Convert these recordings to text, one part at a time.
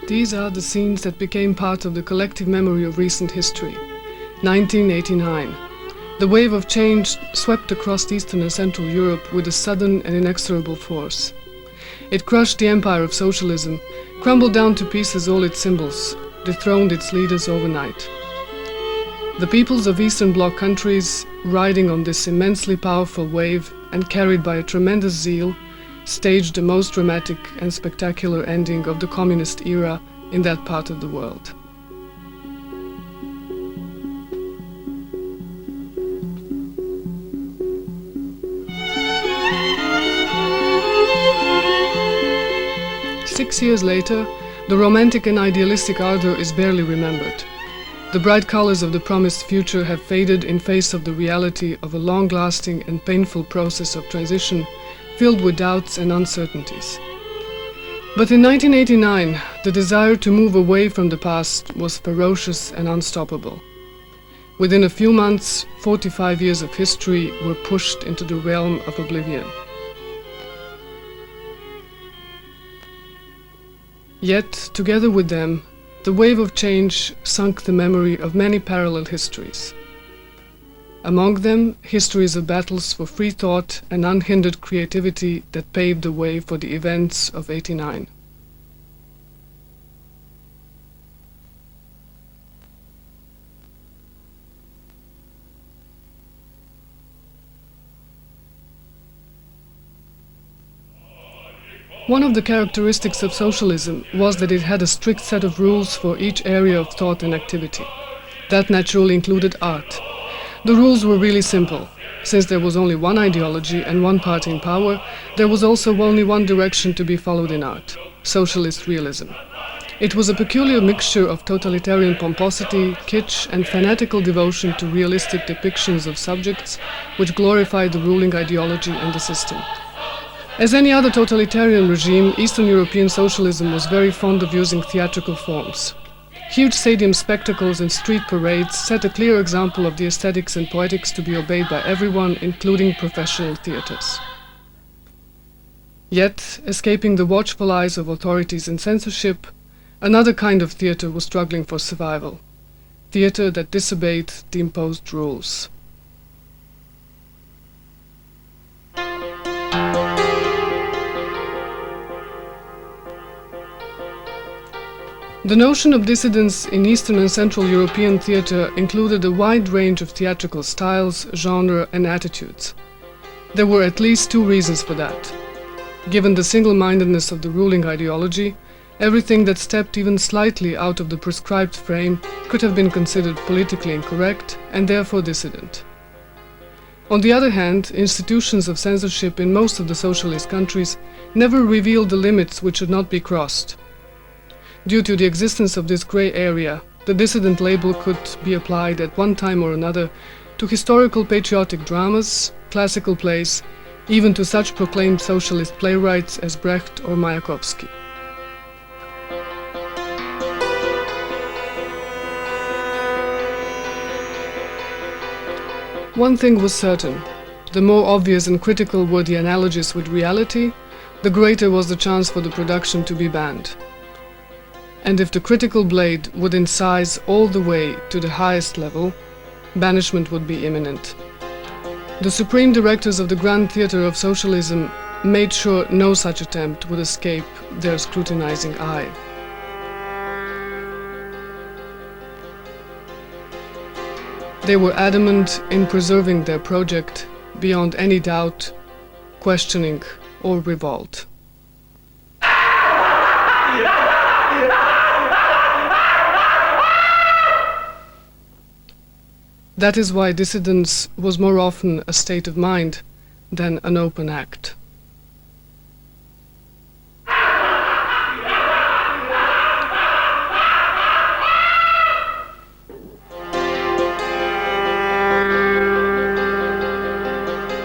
These are the scenes that became part of the collective memory of recent history. 1989. The wave of change swept across Eastern and Central Europe with a sudden and inexorable force. It crushed the empire of socialism, crumbled down to pieces all its symbols, dethroned its leaders overnight. The peoples of Eastern Bloc countries, riding on this immensely powerful wave and carried by a tremendous zeal, staged the most dramatic and spectacular ending of the communist era in that part of the world. Six years later, the romantic and idealistic ardor is barely remembered. The bright colors of the promised future have faded in face of the reality of a long-lasting and painful process of transition filled with doubts and uncertainties. But in 1989, the desire to move away from the past was ferocious and unstoppable. Within a few months, 45 years of history were pushed into the realm of oblivion. Yet, together with them, the wave of change sunk the memory of many parallel histories. Among them, histories of battles for free thought and unhindered creativity that paved the way for the events of '89. One of the characteristics of socialism was that it had a strict set of rules for each area of thought and activity. That naturally included art. The rules were really simple. Since there was only one ideology and one party in power, there was also only one direction to be followed in art: socialist realism. It was a peculiar mixture of totalitarian pomposity, kitsch, and fanatical devotion to realistic depictions of subjects which glorified the ruling ideology and the system. As any other totalitarian regime, Eastern European socialism was very fond of using theatrical forms. Huge stadium spectacles and street parades set a clear example of the aesthetics and poetics to be obeyed by everyone, including professional theaters. Yet, escaping the watchful eyes of authorities and censorship, another kind of theater was struggling for survival. Theater that disobeyed the imposed rules. The notion of dissidence in Eastern and Central European theatre included a wide range of theatrical styles, genre, and attitudes. There were at least two reasons for that. Given the single-mindedness of the ruling ideology, everything that stepped even slightly out of the prescribed frame could have been considered politically incorrect and therefore dissident. On the other hand, institutions of censorship in most of the socialist countries never revealed the limits which should not be crossed. Due to the existence of this grey area, the dissident label could be applied at one time or another to historical patriotic dramas, classical plays, even to such proclaimed socialist playwrights as Brecht or Mayakovsky. One thing was certain: the more obvious and critical were the analogies with reality, the greater was the chance for the production to be banned. And if the critical blade would incise all the way to the highest level, banishment would be imminent. The supreme directors of the Grand Theatre of Socialism made sure no such attempt would escape their scrutinizing eye. They were adamant in preserving their project beyond any doubt, questioning, or revolt. That is why dissidence was more often a state of mind than an open act.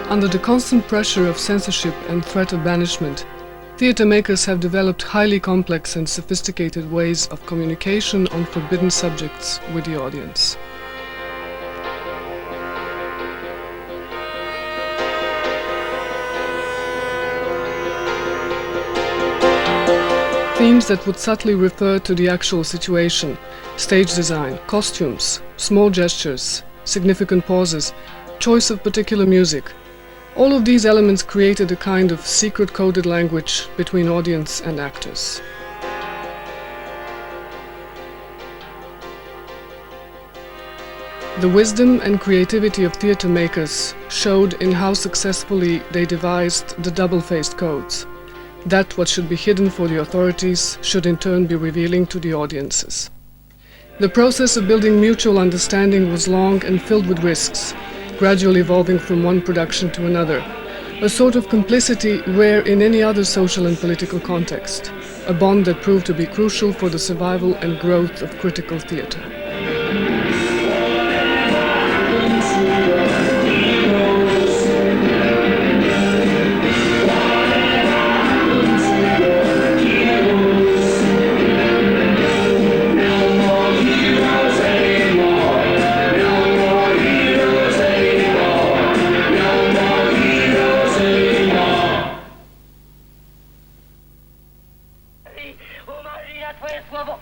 Under the constant pressure of censorship and threat of banishment, theatre makers have developed highly complex and sophisticated ways of communication on forbidden subjects with the audience. themes that would subtly refer to the actual situation, stage design, costumes, small gestures, significant pauses, choice of particular music. All of these elements created a kind of secret coded language between audience and actors. The wisdom and creativity of theatre makers showed in how successfully they devised the double-faced codes. That what should be hidden for the authorities should in turn be revealing to the audiences. The process of building mutual understanding was long and filled with risks, gradually evolving from one production to another, a sort of complicity rare in any other social and political context, a bond that proved to be crucial for the survival and growth of critical theatre.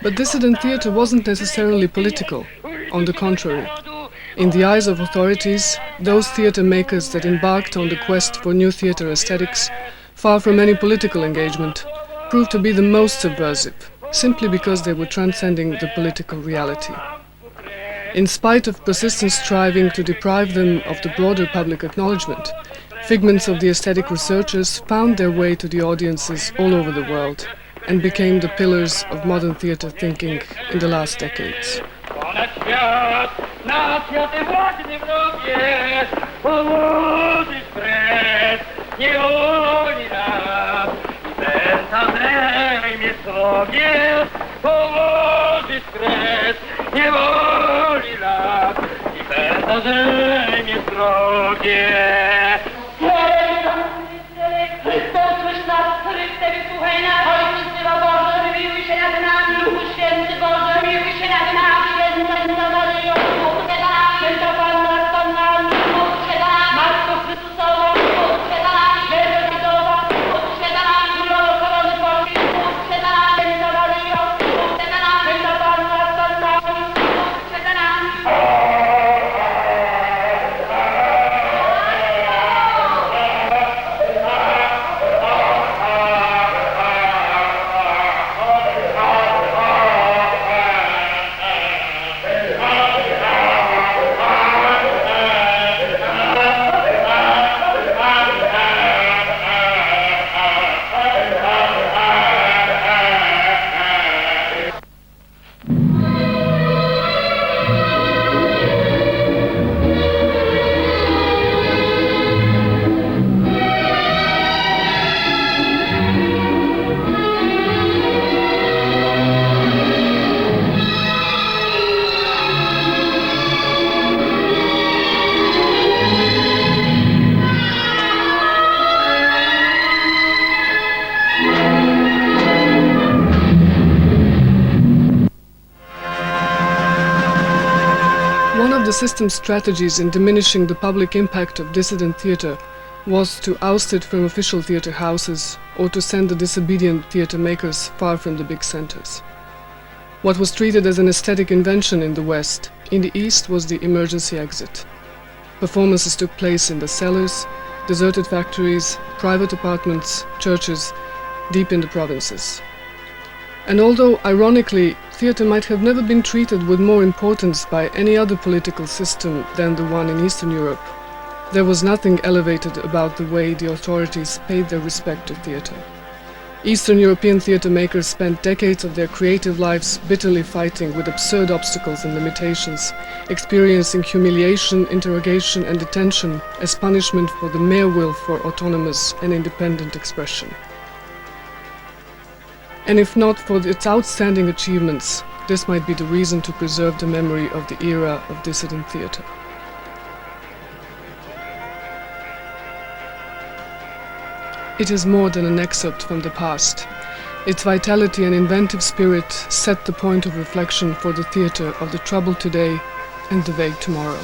But dissident theatre wasn't necessarily political. On the contrary, in the eyes of authorities, those theatre makers that embarked on the quest for new theatre aesthetics, far from any political engagement, proved to be the most subversive, simply because they were transcending the political reality. In spite of persistent striving to deprive them of the broader public acknowledgement, figments of the aesthetic researchers found their way to the audiences all over the world, and became the pillars of modern theatre thinking in the last decades. The system's strategies in diminishing the public impact of dissident theatre was to oust it from official theatre houses or to send the disobedient theatre makers far from the big centres. What was treated as an aesthetic invention in the West, in the East was the emergency exit. Performances took place in the cellars, deserted factories, private apartments, churches, deep in the provinces. And although, ironically, theatre might have never been treated with more importance by any other political system than the one in Eastern Europe, there was nothing elevated about the way the authorities paid their respect to theatre. Eastern European theatre makers spent decades of their creative lives bitterly fighting with absurd obstacles and limitations, experiencing humiliation, interrogation and detention as punishment for the mere will for autonomous and independent expression. And if not for its outstanding achievements, this might be the reason to preserve the memory of the era of dissident theatre. It is more than an excerpt from the past. Its vitality and inventive spirit set the point of reflection for the theatre of the troubled today and the vague tomorrow.